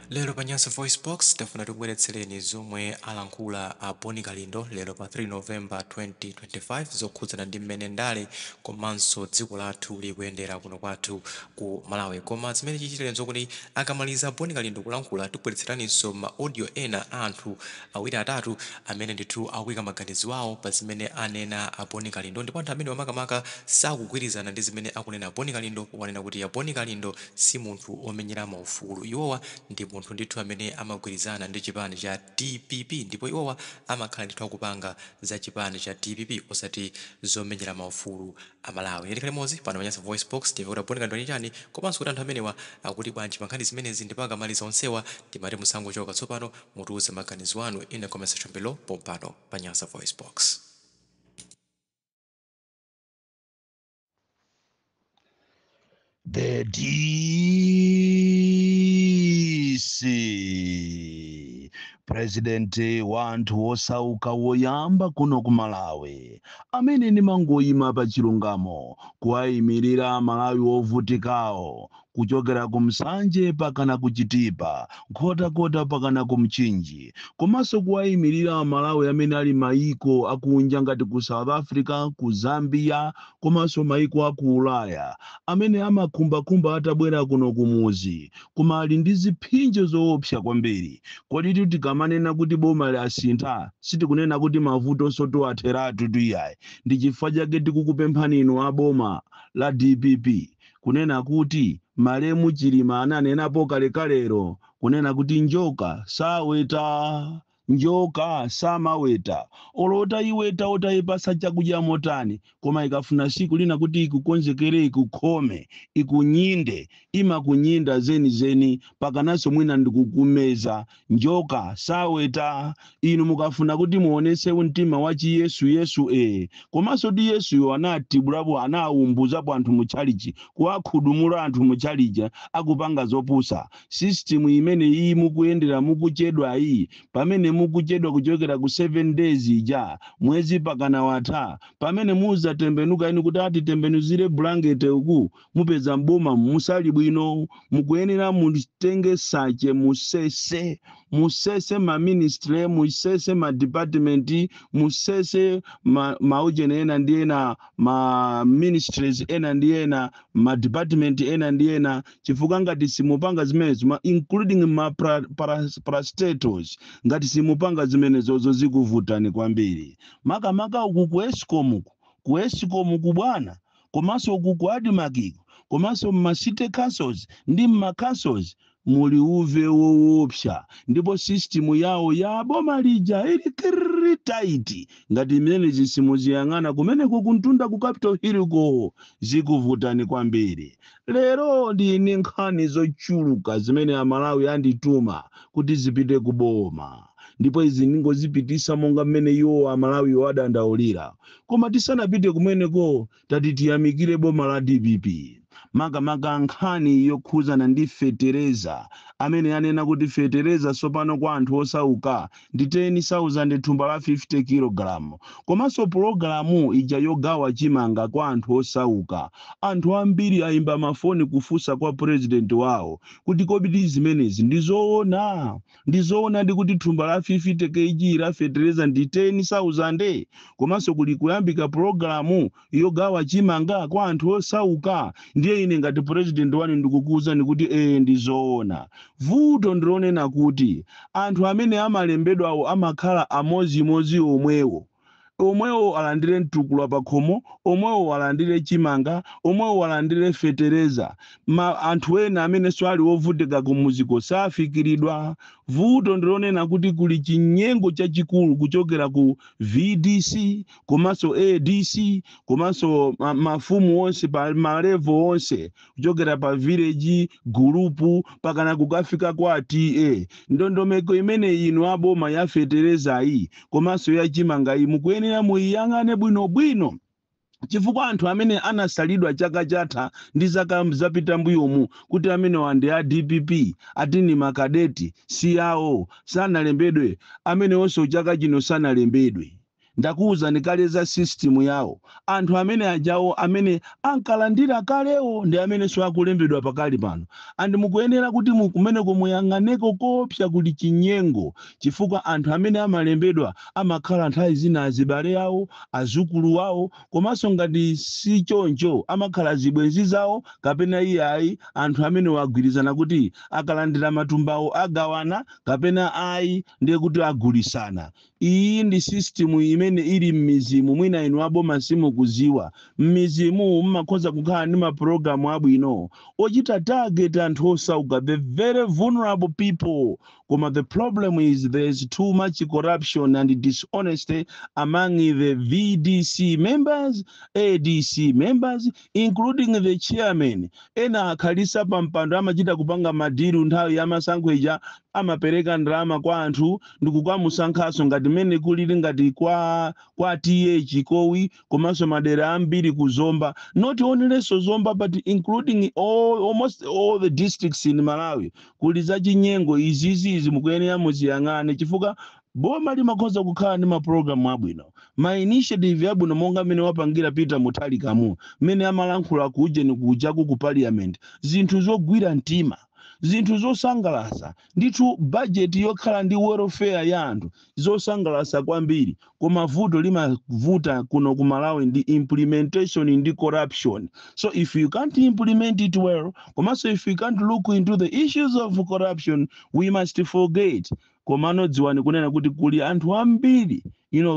Lero pa Nyasa Voice Box tafuna tibweretsereni zomwe alankhula a Boni Kalindo lero pa 3 November 2025 zokhudzana ndi mmene ndale komanso dziko lathu likuyendera kuno kwathu ku Malawi. Koma zimene chichitire nzokuti akamaliza Boni Kalindo kulankhula tibweretseraninso ma audio ena a anthu awiri atatu amene ndithu akuyika maganizo awo pa zimene anena a Boni Kalindo, ndipo anthu amene makamaka sakugwirizana ndi zimene akunena Boni Kalindo powanena kuti a Boni Kalindo si munthu omenyera maufulu. Iwowa ndi munthu ndithu amene amagwirizana ndi chipani cha DPP, ndipo iwowa amakhala ndithu akupanga za chipani cha DPP osati zomenyera maufulu a Malawi. Ndikale mozi pano Nyasa Voice Box timve kuti Boni Kalindo ndi chani komanso kuti anthu amenewa akuti bwanji pankhani zimenezi ndipo akamaliza onsewa timati musangochoka tsopano mutiuze maganizo anu in the comment section below pompano pa Nyasa Voice Box. The DC President wanthu osauka woyamba kuno ku Malawi amene ndimangoyima pa chilungamo kuwayimirira Malawi ovutikawo kuchokera ku Msanje pakana ku Chitipa, nkhotakota pakana ku Mchinji, komanso kuwayimirira Malawi amene ali maiko akunja ngati ku South Africa, ku Zambia, komanso maiko aku Ulaya amene amakhumbakhumba atabwera kuno kumuzi koma ali ndi ziphinjo zoopsa kwambiri. Kodi tikamanena kuti boma lasintha sitikunena kuti mavuto soto atheratu tuyayi. Ndi chifukwa chake tikukupemphani inu a boma la DPP kunena kuti Malemu Chilima ananenapo kalekalero kunena kuti njoka saweta, njoka samaweta, olota iweta otayipasa chakudya motani koma ikafuna siku lina kuti ikukonzekere ikukhome ikunyinde imakunyinda zeni pakanaso mwina ndikukumeza. Njoka saweta. Inu mukafuna kuti muonese mtima wa Yesu komanso di Yesu anatibulapo anawumbuzapo anthu muchalichi kuwakhudumula anthu muchalichi akupanga zopusa. System imene iyi mukuyendera mukuchedwa iyi pamene mukuchedwa kuchokera ku 7 days ija mwezi pakana watha pamene muza tembenuka inu kuti ati tembenuzire blanket uku mupeza mboma musali bwino mukuyenera mutenge sache musese ma ministry musese ma department musese maujene ena ndi ena ma ministries ena ndi ena ma department ena ndi ena chifukwa ngati simupanga zimenezo including ma parastatals ngati simupanga zimenezozo zikuvutani kwambiri. Makamaka uku ku Escom kubwana komanso uku ku Adimakiko komanso ma city councils ndi ma councils muli uve woopsa ndipo system yawo ya boma lija ili tight ngati imene zisimuziyang'ana kumeneko kuntunda ku Capitol Hill ko zikuvutani kwambiri. Lero ndine nkhani zochuluka zimene Amalawi andituma kuti zipite ku boma ndipo izi ndingozipitisa monga mmene iwo Amalawi wadandaulira. Koma tisanapite kumeneko tati tiyamikire boma la DPP. Makamaka nkhani yokhuzana ndi fetereza amene anena kuti fetereza sopano kwa anthu osauka ndi 10,000 thumba la 50 kg komanso pulogalamu ija yogawa chimanga kwa anthu osauka. Anthu ambiri ayimba mafoni kufusa kwa president wawo kuti kobidi zimenezi ndizoona ndi kuti thumba la 50 kg la fetereza ndi 10,000 komanso kuli kuyambika pulogalamu yogawa chimanga kwa anthu osauka. Ndiye ine ngati president wani ndikukuwuzani kuti ndizoona. Vuto ndilonena kuti anthu amene amalembedwawo amakhala amozimozi omwewo alandire mtukula pakhomo, omwewo alandire chimanga, omwewo alandire fetereza. Anthu ena amene swali wovutika kumuziko safikiridwa. Vuto ndilonena kuti kuli chinyengo chachikulu kuchokera ku VDC komanso ADC komanso mafumu onse pa malevo onse kuchokera pa village gulupu pakana kukafika kwa TA. Ndondomeko imene inu aboma ya fetereza iyi komanso ya chimanga iyi mukuyenera muyang'ane bwinobwino chifukwa anthu amene anasalidwa chaka chatha ndi zaka zapita mbuyomu kuti amene wande a DPP atini makadeti si yawo sanalembedwe amene onse chaka chino sanalembedwe. ndakuuza nikaleza system yawo anthu amene ajawo amene ankalandira kalewo ndi amene swakulembedwa pakali pano andi mukuyenera kuti mukumeneko muyang'aneko kopsa kuli chinyengo chifukwa anthu amene amalembedwa amakhala nthawi zina azibale yawo azukulu wawo komanso ngati si choncho amakhala zibwenzi zawo kapena iyayi anthu amene wagwirizana kuti akalandira matumbawo agawana kapena ayi ndiye kuti agulisana. Iyi ndi system imene ili m'mizimu mwina inu aboma simukuziwa. M'mizimu mmakhoza kukhala ndi mapulogalamu abwino ochita target anthu osauka, the very vulnerable people. Koma the problem is there's too much corruption and dishonesty among the VDC members, ADC members, including the chairman. Ena akhalisa pampando amachita kupanga madiru nthawi ya masankho ija amapereka ndalama kwa anthu ndikukamusankhaso ngati mene kulili ngati kwa TH Kowi komanso madera ambiri kuzomba, not only Zomba but including almost all the districts in Malawi. Kuli za chinyengo izizi mukuyenera muziyang'ane chifukwa boma limakhoza kukhala ndi mapulogalamu abwino, ma initiative abwino monga mene wapangira Peter Mutharikamu mene amalankhula kuje nikujaku ku parliament, zinthu zogwira mtima, zinthu zosangalasa ndithu budget yokhala ndi welfare ya anthu zosangalasa kwambiri. Koma vuto limavuta kuno ku Malawi ndi implementation ndi corruption. So if you can't implement it well, komanso if you can't look into the issues of corruption, we must forget. Komano dziwani kunena kuti kuli anthu ambiri,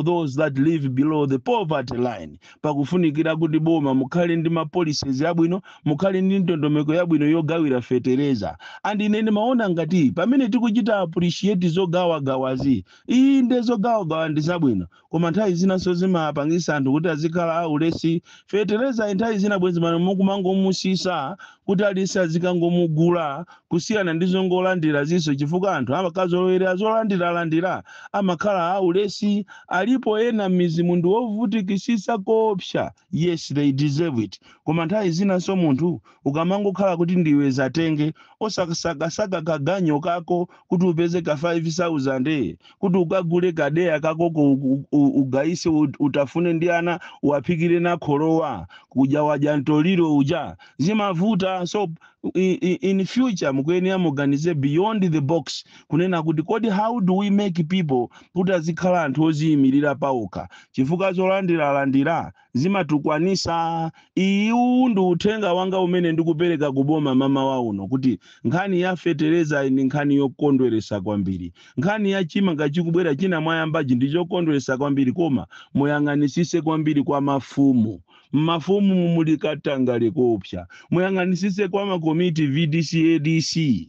those that live below the poverty line. Pakufunikira kuti boma mukhale ndi ma policies yabwino, mukhale ndi ndondomeko yabwino yogawira fetereza. And inene maona ngati pamene tikuchita appreciate zogawagawazi, iyi ndi zogawagawa ndi zabwino. Koma nthawi zina zimapangisa anthu kuti azikhala aulesi fetereza nthawi zina bwenzi mano mukumangomusisa kuti alisi azikangomugula kusiyana ndi zongolandira ziso chifukwa anthu amakazolowera zolandira amakhala aulesi. Alipo ena mizimu ndi wovutikisisa kopsa, yes they deserve it. Koma nthawi zina so munthu ukamangokhala kuti ndiwe zatenge osakasaka kaganyo kako kuti upeze ka 5,000 kuti ukagule kadeya kako ugaise utafune ndi ana uwaphikire na kholowa kuja waja ntoliro uja zimavuta. So in future mukuyenera muganize beyond the box kunena kuti kodi how do we make people kuti azikhala anthu oziyimirira pauka chifukwa zolandira zimatukwanisa. Iyu ndi uthenga wanga umene ndikupereka kuboma mama wauno kuti nkhani ya fetereza ndi nkhani yokondweresa kwambiri, nkhani ya chima ngachikubwera china mwayambaji ndi chokondweresa kwambiri, koma muyang'anisise kwambiri kwa mafumu. Mafumu mulikatangale kopsa, muyang'anisise kwa makomiti VDC ADC.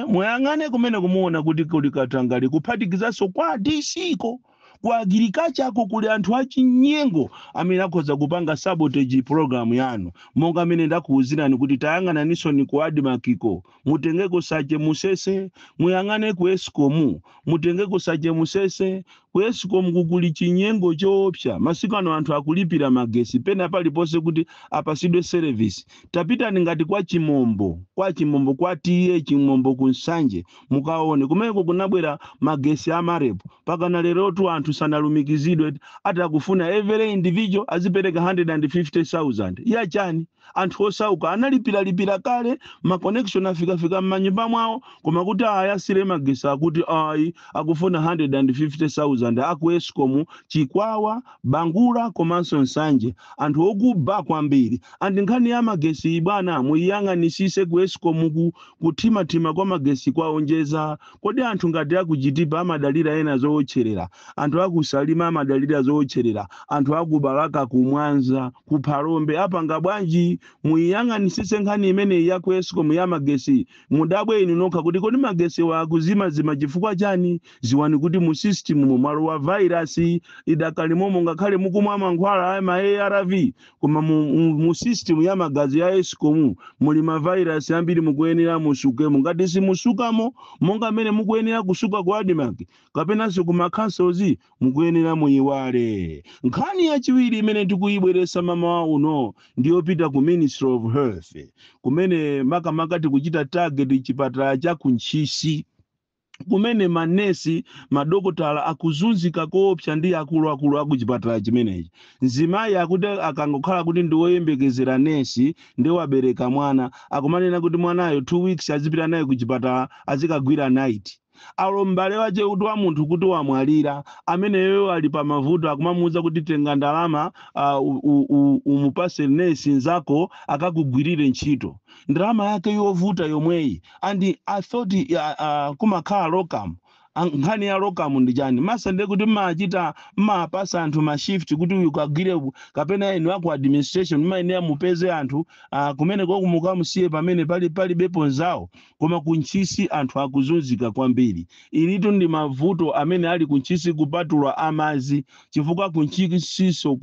Muyang'ane kumene kumuona kuti kulikatangale kuphatikizaso kwa DC ko kwa agriculture ko kuli anthu achinyengo amene akhoza kupanga sabotage program yanu. Monga mene ndakuwuzirani kuti tayang'ana nisoni ku Admakiko, mutengeko Sache Musese, muyang'ane ku Eskom, mutengeko Sache Musese, ku Eskom kukuli chinyengo choopsa. Masiku ano anthu akulipira magesi pena palipose kuti apasidwe service. Tapita ngati kwa Chimombo kwa TH Chimombo kunsanje mukaone kumeko kunabwera magesi amarepo pakana lero tu anthu sanalumikizidwe atakufuna every individual azipereka 150,000 ya chani. Anthu osauka analipira kale ma connection afika m'manyumba mwawo koma kuti ayasire magesi akuti ayi akufuna 150,000 aku Eskom Chikwawa Bangula komanso Nsanje. Anthu okuba kwambiri andi nkhani ya magesi bwana muyang'anisise ku Eskom kutima kwa magesi kwaonjeza. Kodi anthu ngati akuchitipa amadalira ena zootcherera, anthu akusalima amadalira zootcherera, anthu akubalaka kumwanza kuphalombe apanga bwanji. Muyang'anisise nkhani imene ya ku Eskom ya magesi mudabwe inu nokha kuti kodi magesi wakuzima chifukwa chani. Ziwani kuti mu system mwalo wa virus idakalimomo ngakhale mukumwa mankhwala ma ARV koma mu system ya magazi ya Eskom muli ma virus ambiri mukuyenera musukemo. Ngati simusukamo monga mene mukuyenera kusuka ku Admark kapena ku ma councils mukuyenera muyiwale. Nkhani yachiwiri imene tikuyibweresa mama wauno ndiyo pita ku Ministry of Health kumene makamaka tikuchita target chipatala cha kunchisi. kumene manesi madokotala akuzunzika koopsa ndi akuluakulu akuchipatala chimenechi. Mzimayi akuti akangokhala kuti ndi woyembekezera nesi ndi wabereka mwana akumanena kuti mwanayo 2 weeks azipita naye kuchipatala azikagwira night. Alo m'bale wache kuti wa munthu kuti wamwalira ameneyo ali pa mavuto akumamuwuza kuti tenga ndalama umupase nesi nzako akakugwirire ntchito. Ndalama yake yovuta yomweyi and I thought kumakhala locum nkhani ya locum ndi chani masande kuti mmachita mmapasa anthu mashift kuti ukagwire kapena inu aku administration mmayenera mupeze anthu kumene mukamusiye pamene pali bepo nzawo koma kunchisi anthu akuzunzika kwambiri. Ilitu ndi mavuto amene ali kunchisi kupatula amazi chifukwa kunchisiso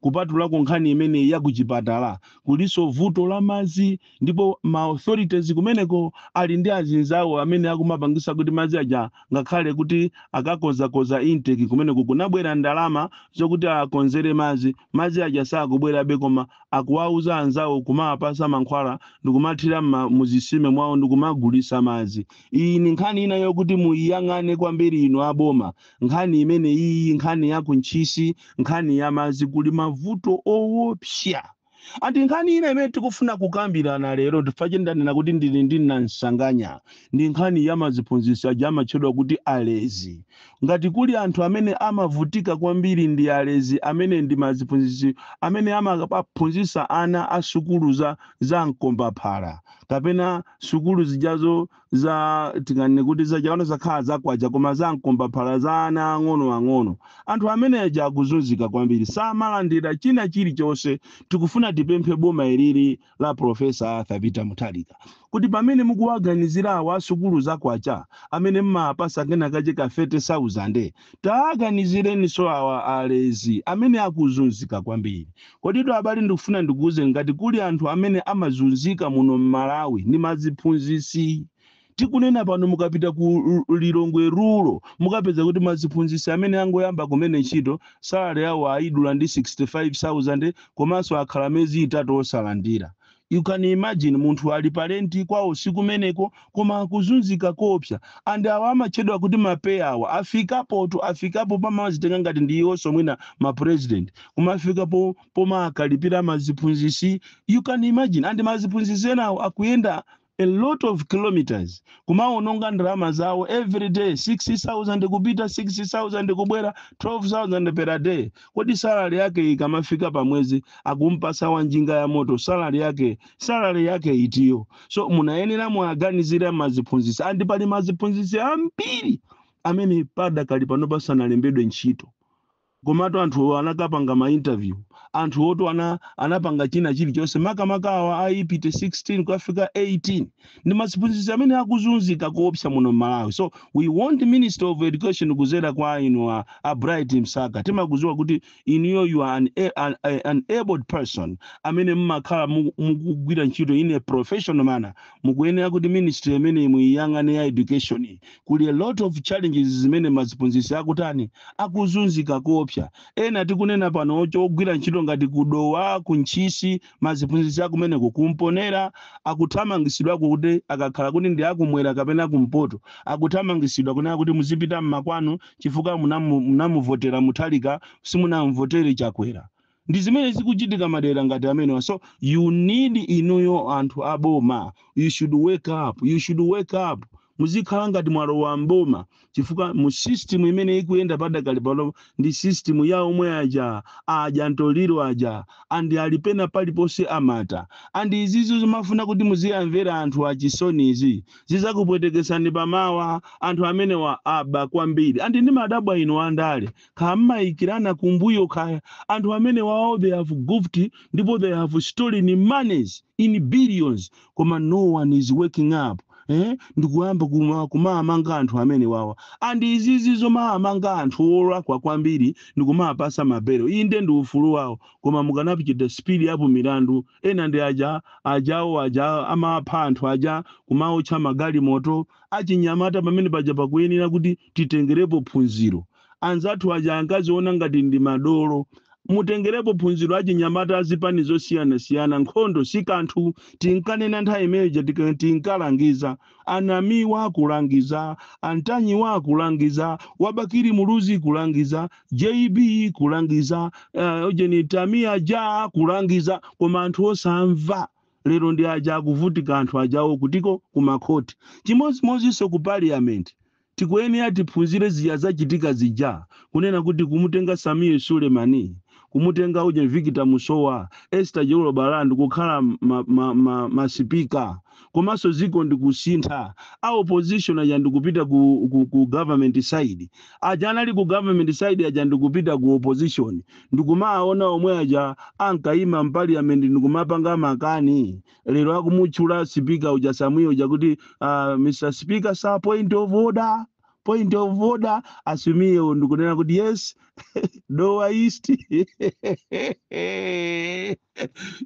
kupatula kunkhani imene yakuchipatala kuliso vuto la mazi ndipo ma authorities kumeneko ali ndi azinzawo amene akumapangisa kuti mazi aja ngakhale kuti akakoza intake kumene kunabwera ndalama zokuti akonzere mazi aja sakubwera koma akuwauza anzawo kumapasa mankhwala ndikumathira muzisime mwawo ndikumagulisa mazi. Iyi ni nkhani ina yokuti muyang'ane kwambiri ino aboma nkhani imene iyi nkhani yakunchisi nkhani ya mazi kuli mavuto owopsa. Ati nkhani ina imene tikufuna kukambirana lero tifache ndanena kuti ndili nansanganya ndi nkhani ya maziphunzitsi aja amatchedwa kuti alezi. Ngati kuli anthu amene amavutika kwambiri ndi alezi amene ndi maziphunzitsi amene amaphunzitsa ana a sukulu za mkombaphala kapena sukulu zijazo za tikane kuti zachaona zakhala zakwaja koma za mkombaphala za ana ang'ono. Anthu amene aja akuzunzika kwambiri samalandira china chilichonse. Tikufuna tipemphe boma ilili la Profesa Arthur Peter Mutharika kuti pamene mukuwaganizira awa sukulu zakwacha amene mmapasa kena kache ka 30,000 taaganizireni so awa alezi amene akuzunzika kwambiri. Kodi to abali ndikufuna ndikuuze ngati kuli anthu amene amazunzika muno m'Malawi ni maziphunzitsi. Tikunena pano mukapita ku Lilongwe rulo mukapeza kuti maziphunzitsi amene angoyamba kumene ntchito salary yawo aidula ndi 65,000 komanso akhala mezi 3 osalandira. You can imagine munthu ali parenti kwawo sikumeneko koma akuzunzika koopsa and awa amachedwa kuti mapeya awa afikapo pamazitenga ngati ndiyonso mwina ma president koma afikapo poma akalipira maziphunzitsi. You can imagine and maziphunzitsi enawo akuyenda a lot of kilometers kumaononga ndalama zawo every day 60,000 kupita 60,000 kubwera 12,000 per day. Kodi salary yake ikamafika pa mwezi akumpasa wanjinga ya moto salary yake itiyo. So munayenera mwaganizira maziphunzitsi andi pali maziphunzitsi ambiri amene padakali pano pasanalembedwe ntchito. Komato anthu anakapanga ma interview anthu oto anapanga china chilichonse makamaka awa aipite 16 kufika 18 ndi maziphunzitsi amene akuzunzika koopsa muno Malawi. So we want the Minister of Education kuzera kwa inu Bright Msaka timakuziwa kuti iniyo you are an able person amene mmakhala mukugwira ntchito in a professional manner. Mukuyenera kuti ministry amene muyang'ane ya education kuli a lot of challenges zimene maziphunzitsi akutani akuzunzika koopsa. Ena tikunena pano ogwira ntchito ngati kudowa kunchisi maziphunzitsi akumene kukumponera akuthamangisidwa kuti akakhala kuti ndi akumwera kapena kumpoto akuthamangisidwa kunena kuti muzipita mmakwanu chifukwa munamuvotera Mutharika simunamvotere Chakwera. Ndi zimene zikuchitika madera ngati amene. So you need inuyo anthu aboma, you should wake up muzikhala ngati mwalo wa mboma chifukwa mu system imene ikuyenda padakali pano ndi system ya omwe aja ntoliro aja andi alipena paliponse amata andi izizo zimafuna kuti muziyamvera anthu achisonizi zizakupwetekesani pamawa anthu amene wa aba kwambiri andi ndi madabwa ino andale khammayikirana kumbuyo khaya anthu amene wao they have goofed ndipo they have stolen monies in billions koma no one is waking up. Ndikuyamba kumamanga anthu amene wawa andi izizi zomamanga anthu olakwa kwambiri ndikumapasa mabelo inde ndi ufulu wawo koma mukanapichita speed yapo milandu ena ndi ajawo amapha anthu aja kumaotcha magalimoto achinyamata pamene paja pakuyenera kuti titengerepo phunziro. Anzathu aja ankaziona ngati ndi madolo mutengerepo phunziro achinyamata azipani zosiyana-siyana. Nkhondo si kanthu, tinkanena nthawi imeneja tinkalangiza, anamiwa kulangiza, antanyiwa kulangiza, wabakiri muluzi kulangiza, JB kulangiza, ojeni Tamia ja kulangiza, koma anthu osamva. Lero ndi aja akuvutika anthu ajawo kutiko kumakhoti. Chimodzimodzinso ku parliament tikuyenera tiphunzire zija zachitika zija, kunena kuti kumutenga Samia Sulemani, kumutenga uje Victor Musowa, Esther Jolo Balandi kukhala masipika, komanso ziko ndikusintha. A opposition aja ndikupita ku government side, aja anali ku government side aja ndikupita ku opposition. Ndikumaona omwe aja ankayima mpaliament ndikumapanga makani. Lero akumutchula speaker uja Samuel uja kuti Mr. Speaker sir, point of order, asumie ndikunena kuti yes Dowa East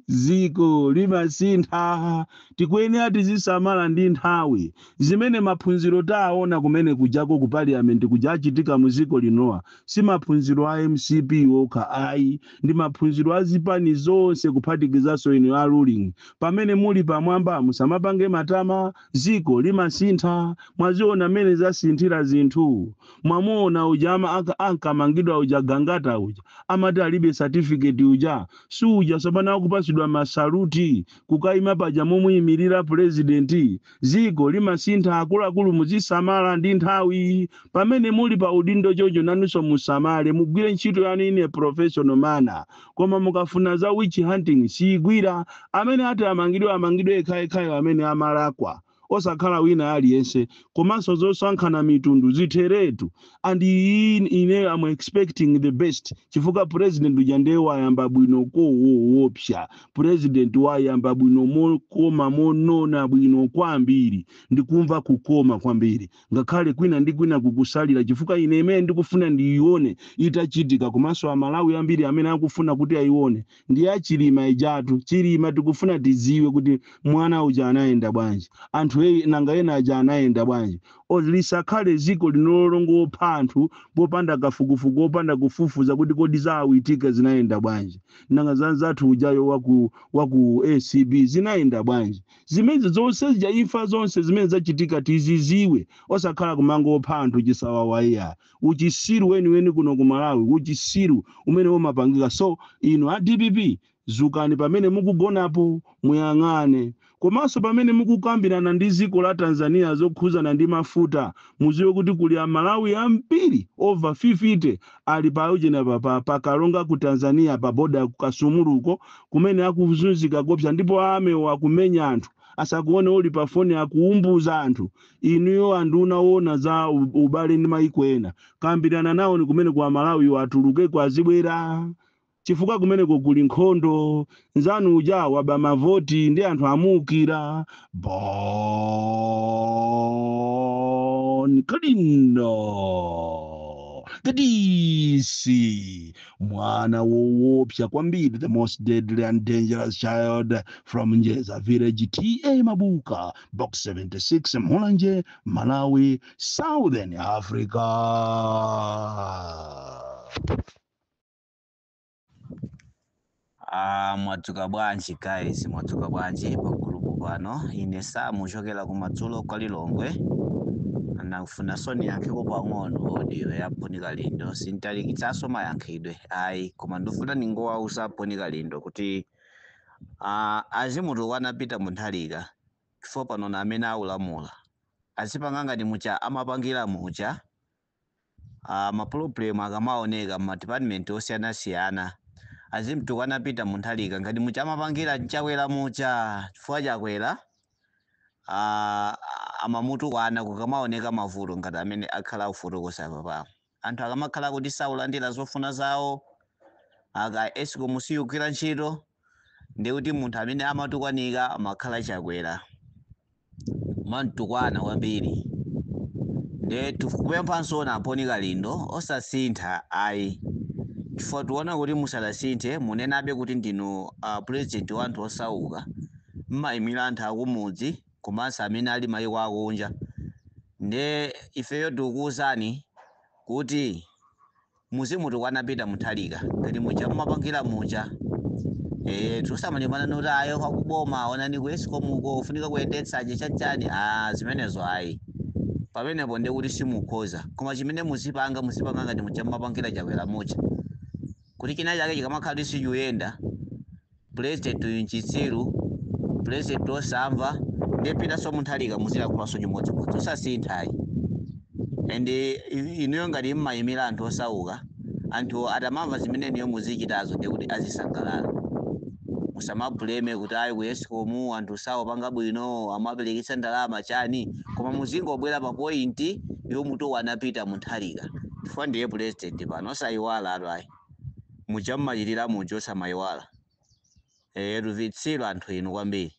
ziko limasintha. Tikuyenera tizisamala ndi nthawi zimene maphunziro taona kumene kujako ku parliament kuja achitika muziko linowa, si maphunziro a MCP okha ayi, ndi maphunziro azipani zonse kuphatikizanso ino a ruling. Pamene muli pamwamba musamapange matama, ziko limasintha. Mwaziona mene zasinthira zinthu, mwamuona uja ankamangidwa uja Gangata uja amati alibe certificate uja, suja sapana akupasidwa masaluti kukayima paja momuyimirira president. Ziko limasintha, akuluakulu muzisamala ndi nthawi. Pamene muli pa udindo chocho nanunso musamale, mugwire ntchito yanu ine professional manner. Koma mukafuna za witch hunting siyigwira. Amene ati amangidwe ekhaekhayo amene amalakwa, osakhala wina aliyense. Komanso zosankhana mitundu zitheretu. And ine am expecting the best. Chifukwa president uja ndiye wayamba bwino koopsa, president wayamba bwino mokoma monona bwino kwambiri, ndikumva kukoma kwambiri. Ngakhale kwina ndi kwina kukusalira, chifukwa ine imene ndikufuna ndiyione itachitika. Komanso amalawi ambiri amene akufuna kuti ayione ndi achilima ijatu. Chilima tikufuna tiziwe kuti mwana uja anayenda bwanji, anthu nanga ena aja anayenda bwanji. Lisakhale ziko linolongopha anthu popanda kafukufuku, popanda kufufuza kuti kodi zawitika zinayenda bwanji. Nanga zanzathu ujayo waku ACB zinayenda bwanji. Zimene zonse zija imfa zonse zimene zachitika tiziziwe, osakhala kumangopha anthu chisawawaya. Uchisiru weni kuno ku Malawi, uchisiru umene umapangika. So ino a DPP zukani pamene mukugonapo muyang'ane. Komanso pamene mukukambirana ndi ziko la Tanzania zokhuzana ndi mafuta, muziwe kuti kuli amalawi ambiri over 50 ali paujena pakalonga ku Tanzania pa boda ku Kasumuruko kumene akuzunzika kopsa, ndipo amewo akumenya anthu. Asakuone uli pa foni akuumbuza anthu. Inuyo anduna wona za ubale ndi maiko ena, kambirana nawo ni kumene kwa Malawi watuluke kwa zibwera. Chifukwa kumeneko kuli nkhondo, nzanu uja waba mavoti ndi anthu amukira. Bon Kalindo, the DC, mwana woopsa kwambiri, the most deadly and dangerous child from Njeza village, TA Mabuka, box 76, Mulanje, Malawi, Southern Africa. Mwatuka bwanji guys, mwatuka bwanji pa group pano. Ine muchokera kumadzulo kwa Lilongwe. Anafuna soni yake ko pang'ono audio ya Boni Kalindo. Sintalikitsaso mayankhidwe. Ayi, koma ndifuna ningowausa Boni Kalindo kuti azimutu wanapita munthalika. Chifukwa pano na amene aulamula. Azipanga ngati mucha amapangira mucha. Maproblem akamaoneka mu department osiyana-siyana. Azimtu wanapita munthalika ngati mucha amapangira chakwera mucha chifukwa chakwera amamutu kwana kukamaoneka mavuto ngati amene akhala ufotokosa papa. Anthu akamakhala kuti saulandira zofuna zawo aka esiko musiyukira ntchito ndi kuti munthu amene amatukwanika amakhala chakwera mantukwana kwambiri. Nde tikupemphanso na Boni Kalindo osasintha ayi. Chifukwa tuona kuti musadasinthe munenabe kuti ndinu president wa anthu osauka, mmayimira anthu akumudzi komanso amene ali mayiko akunja. Nde ifeyo tikukuwuzani kuti muzimu wanapita Mutharika ngati muja mmapangira muja tusamalimbana noti ayo kwakuboma onani ku Escom uko ufunika kuyendetsa chachani zimenezo ayi pamenepo ndi kuti simukhoza koma chimene muzipanga ngati muja mmapangira chakwera muja kuti china chake chikamakhala sichiyenda president Chitsiru president osamva ndipitanso Mutharika muzilankhulanso chimodzimodzi osasinthayi and inuyo ngati mmayimira anthu osauka anthu atamamva zimene niyo muzichitazo ndi kuti azisangalala musamabuleme kuti ayi ku Escom anthu sawapanga bwino amapereketsa ndalama chani koma muzingobwera pa point yo muto wanapita Mutharika chifukwa ndiye president pano osayiwala atu ayi muja mmachitira muja osamayiwala Vitsiru anthu inu kwambiri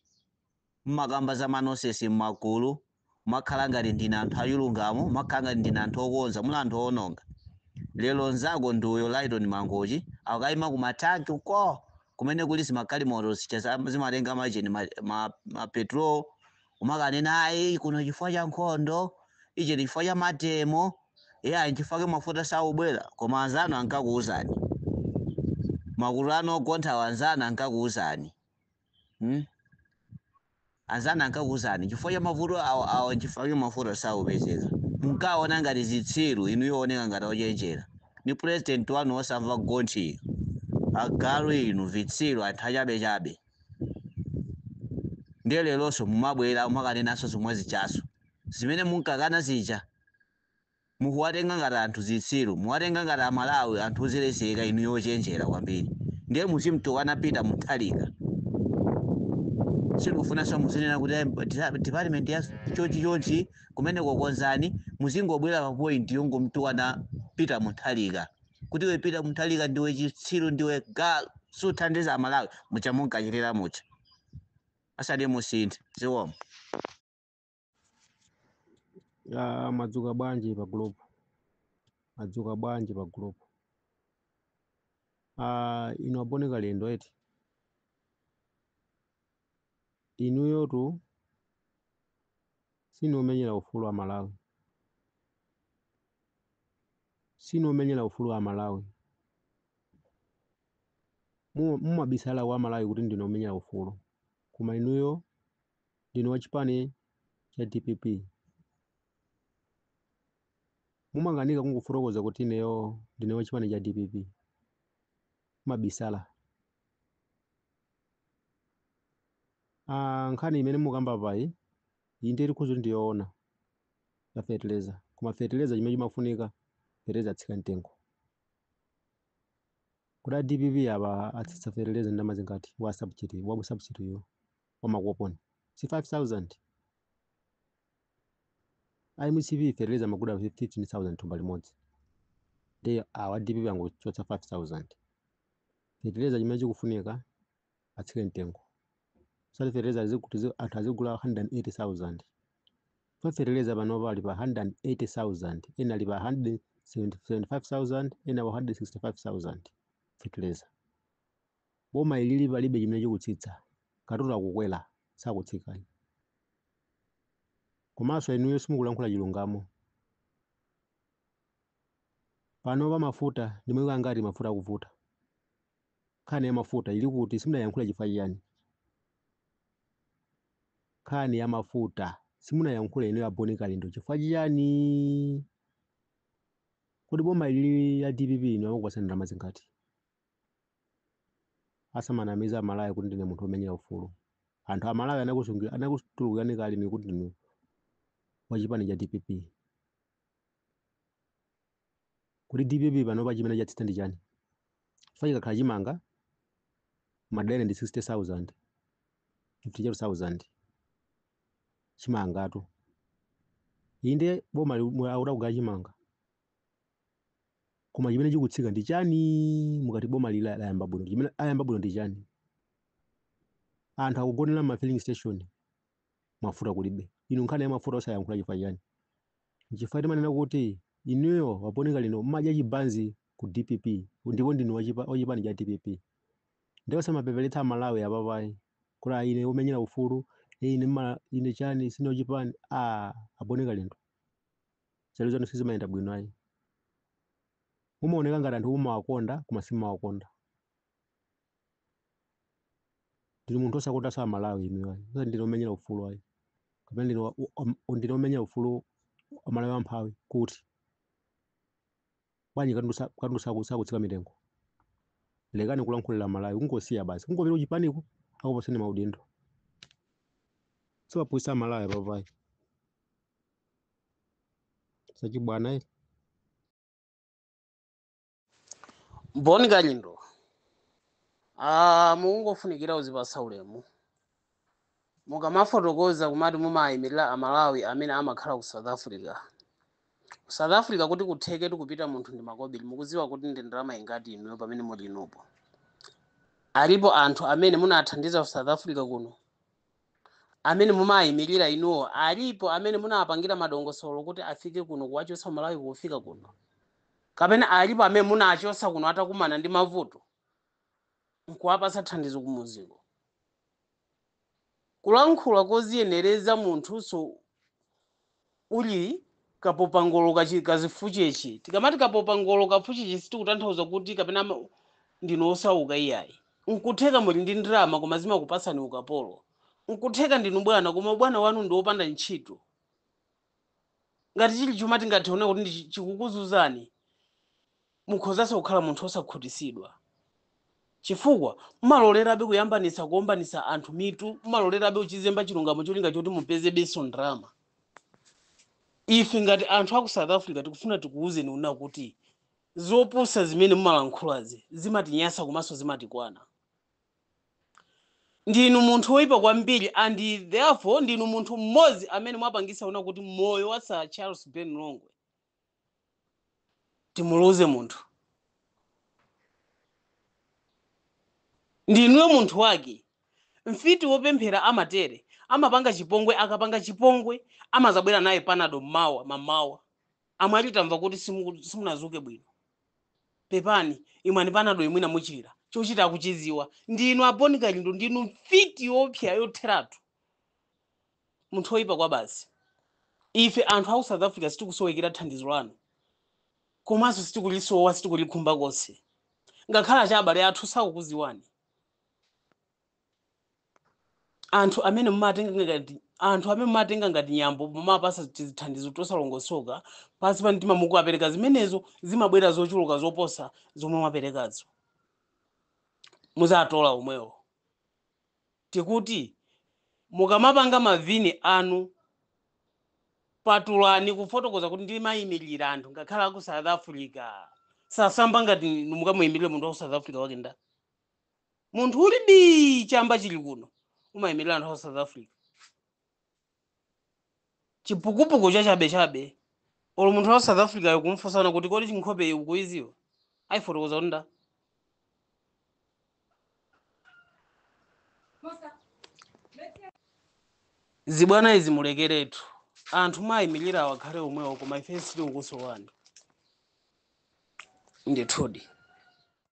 mmakamba za manosesi mmakulu makhala ngati ndine anthu achilungamo makhala ngati ndine anthu okonza muli anthu ononga lero nzako ndiuyo Lighton Mangochi akayima kumatanki uko kumene kuli zimakalimoto zimatenga macheni mapetrol umakanena ayi kuno chifukwa cha nkhondo ichi ndi chifukwa cha matemo ayi chifukwa mafuta saubwera koma anzanu ankakuwuzani makulu ano ogontha wanzanu ankakuwuzani anzanu ankakuwuzani chifukwa cha mavuto awo chifukwa cha mafuta saupezeka munkaona ngati Zitsiru inu yooneka ngati ochenjera ni president wanu osamva gonthi agalu inu Vitsiru anthu achabechabe ndiye leronso mumabwera umakanenanso zomwe zichaso zimene munkakana zija mukuwatenga ngati anthu Zitsiru muwatenga ngati Amalawi anthu ozelezeka inu yochenjera kwambiri ndiye muzimtowana Peter Mutharika sikufunanso muzinena kuti department ya chonchi kumene kokonzani muzingobwera pa point yongomtowana Peter Mutharika kuti we Peter Mutharika ndiwe Chitsiru ndiwe galu suthandiza Amalawi mucha munkachitira mucha asade musinthe ziwoma madzuka bwanji pa group inu aboneka lendo eti inuyotu sinomenyera ufulu wa Malawi mumabisala wa Malawi kuti ndinomenyera ufulu koma inuyo ndino wachipani cha DPP mumanganika kungofotokoza kuti ineyo ndine wachipani cha DPP mabisala nkhani imene mukamba pai inde likhuzo ndiyoona ya fertilizer koma fertilizer chimene chimafunika fertilizer atsika mtengo kuda DPP apa atsitsa fertilizer ndama zingati wa subsidy yo wa makoponi si 5000 IMCP fertilizer makuda 15000 thumba limodzi ndiye awa DPP angochotsa 5000 fertilizer chimene chikufunika atsike mtengo sali fertilizer zikuti anthu azigula 180000 fa fertilizer pano pali pa 180000 ena ali pa 175000 ena pa 165000 fertilizer boma ilili palibe chimene chikutsitsa katundu akukwera sakutsika komanso inuyo simukulankhula chilungamo pano pa mafuta ndimwe ngati mafuta akuvuta nkhani ya mafuta ili kuti simunayankhula chifukwa chiyani nkhani ya mafuta simunayankhula inu aboneka lendo chifukwa chiyani kuti boma ili ya DPP inu amakupasani ndalama zingati asamanamiza Amalawi kuti ndine munthu omenyera ufulu anthu Amalawi anakutulukirani kale inu kuti ndinu wachipani cha DPP kuti DPP pano pa chimene chatsitsa ndi chani chifukwa chikakhala chimanga madene ndi 60000 50000 chimangatu inde boma auda kugala chimanga koma chimene chikutsika ndi chani mukati boma lila layamba bwino chimene ayamba bwino ndi chani anthu akugonera ma filling station mafuta kulibe inu nkhani ya mafuta osayankhula chifukwa chani chifukwa timanena kuti inuyo waboneka lino mmadya chibanzi ku DPP ndipo ndinu wachipani cha DPP ndiwo samapeperetsa Malawi apapai kula ine umenyera ufulu ine chani sino chipani aboneka lendo chalo chano sizimayenda bwino ayi mumaoneka ngati anthu mumawakonda koma simumawakonda. Ndinu munthu osakonda sa Malawi inu ayi. Sasa ndinu omenyera ufulu ayi. Kapena ndinu omenyera ufulu wa Malawi amphawi kuti. Bwanji katundu sakutsika mitengo. Lekani kulankhulira Malawi kungosiya basi. Kungopita kuchipaniko akupaseni maudindo. Siwapwisa Malawi papai. Sachibwana ere. Boni Kalindo. Mungofunikira uzipasa ulemu. Mukamafotokoza kumati mumayimirira Amalawi amene amakhala ku South Africa. South Africa kuti kutheke kupita munthu ndi makobiri mukuziwa kuti ndi ndalama ingati inuyo pamene muli inupo. Alipo anthu amene munathandiza ku South Africa kuno. Amene mumayimirira inuwo alipo amene munapangira madongosolo kuti afike kuno kuwachotsa Malawi kufika kuno. Kapena alipo amene munachosa kuno atakumana ndi mavuto. Nkuwapasa thandizo kumuziko. Kulankhula koziyenereza munthu so uli kapopa ngolo kazifuchechi. Tikamati kapopa ngolo kafuchechi sitikutanthauza kuti kapena ndinu osauka iyayi. Nkutheka muli ndi ndalama koma zimakupasani ukapolo. Nkutheka ndinu bwana koma bwana wanu ndi wopanda ntchito. Ngati chili chomati ngationa kuti chikukuzuzani mukhozanso kukhala munthu osakhutisidwa. Chifukwa mumalolerabe kuyambanisa kuombanisa anthu mitu, mumalolerabe uchizemba chilungamo cholinga choti mupeze beso ndrama. Ife ngati anthu aku South Africa tikufuna tikuuzeni una kuti zopusa zimene mumalankhulazi zimatinyasa komanso zimatikwana. Ndinu munthu woyipa kwambiri and therefore ndinu munthu mmodzi amene mwapangisa una kuti moyo wa Sir Charles Ben Longwe timuluze munthu. Ndinuyo munthu wake. Mfiti wopemphera amatere. Amapanga chipongwe akapanga chipongwe amazabwera naye panado mamawa. Amwali tamva kuti simunazuke bwino. Pepani imwani panado imwina muchira. Chochita akuchiziwa. Ndinu Boni Kalindo ndinu mfiti wopya yotheratu. Munthu woyipa kwa basi. Ife anthu aku South Africa sitikusowekera thandizo lanu. Komanso sitikulisowa sitikulikhumba konse. Ngakhala cha abale athu sakukuziwani. Anthu amene mumatenga ngati nyambo mumapasa thandizo tosalongosoka pasi pa mtima mukuwapereka zimenezo zimabwera zochuluka zoposa zomwe mwaperekazo. Muzatola omwewo. Tikuti mukamapanga mavini anu patulani kufotokoza kuti ndimayimirira anthu ngakhala ku South Africa. Sasamba ngati mukamuyimirire munthu wa South Africa wake nda. Munthu ulibi chamba chili kuno. Umayimirira anthu wa South Africa. Chipukupuku chabe. Olo munthu wa South Africa yokumfosana kuti kodi chinkhope ukuiziwa. Ayifotokoza kuti nda. Zibwana izi mulekeretu. Anthu mayimirira awakhale omwewo koma ife sitikukusowani. Ndithudi.